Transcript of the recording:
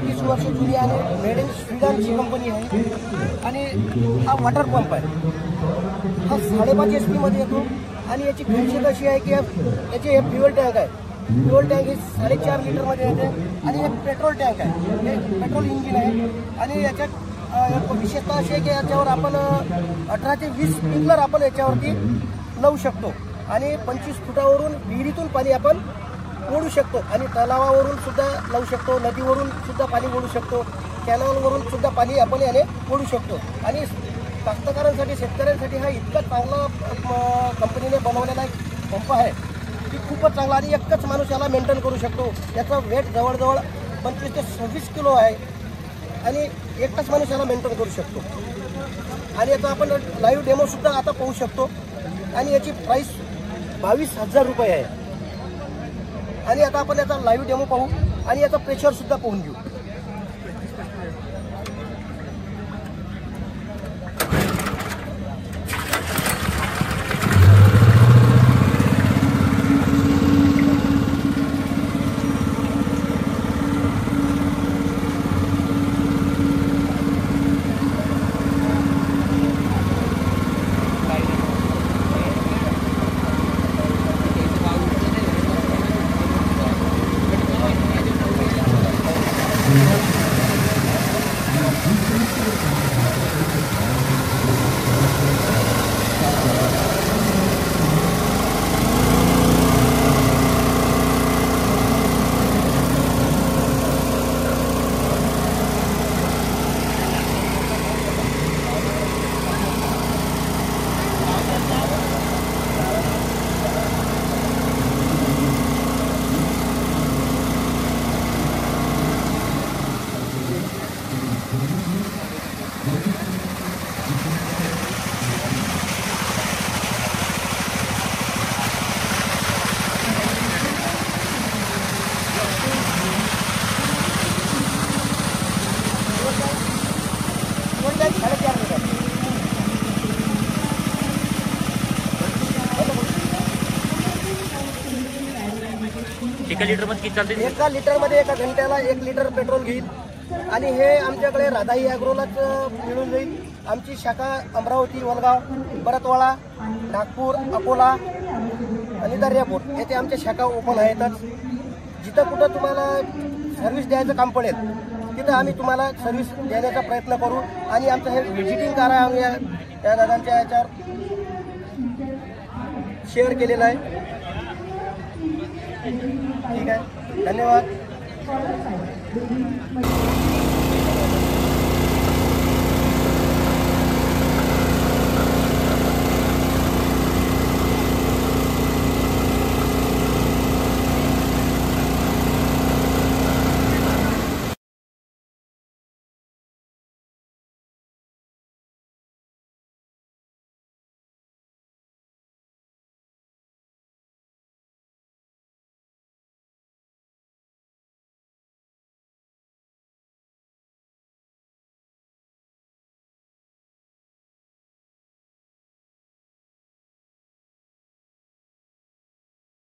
35 वर्ष जुनी आणि मेड इन स्वीडनची कंपनी आहे. आणि हा वॉटर पंप आहे. हा 5.5 HP मध्ये येतो. आणि याची खासियत अशी आहे की याचे हे फ्युएल टँक आहे. फ्युएल टँक हे 4.5 लिटरमध्ये येते. आणि हे पेट्रोल टँक आहे. हे पेट्रोल इंजिन आहे. आणि याच्यात विशेषतः अशी आहे की याच्यावर आपण 18 ते 20 स्प्रिंकलर आपण याच्यावरती लावू शकतो. आणि 25 फुटावरून विहिरीतून पाणी आपण ओढू शकतो. आणि तलावावरून सुद्धा लावू शकतो. नदीवरून सुद्धा पाणी ओढू शकतो. कॅनलवरून सुद्धा पाणी आपण याने ओढू शकतो. आणि कास्तकारांसाठी शेतकऱ्यांसाठी हा इतका चांगला कंपनीने बनवलेला एक पंप आहे की खूपच चांगला. आणि एकच माणूस याला मेंटेन करू शकतो. याचा वेट जवळजवळ 25 ते 26 किलो आहे. आणि एकटाच माणूस याला मेंटेन करू शकतो. आणि याचा आपण लाईव्ह डेमोसुद्धा आता पाहू शकतो. आणि याची प्राईस 22,000 रुपये आहे. आणि आता आपण याचा लाईव्ह डेमो पाहू आणि याचा प्रेशरसुद्धा पाहून घेऊ. एका लिटरमध्ये किती चालते? एका लिटरमध्ये एका घंट्याला 1 लिटर पेट्रोल घेईल. आणि हे आमच्याकडे राधाई ॲग्रोलाच मिळून जाईल. आमची शाखा अमरावती, वलगाव, परतवाडा, नागपूर, अकोला आणि दर्यापूर येथे आमच्या शाखा ओपन आहेतच. जिथं कुठं तुम्हाला सर्व्हिस द्यायचं काम पडेल तिथं आम्ही तुम्हाला सर्व्हिस देण्याचा प्रयत्न करू. आणि आमचं हे व्हिजिटिंग कार्ड आम्ही त्या दादांच्या याच्यावर शेअर केलेलं आहे. ठीक आहे, धन्यवाद.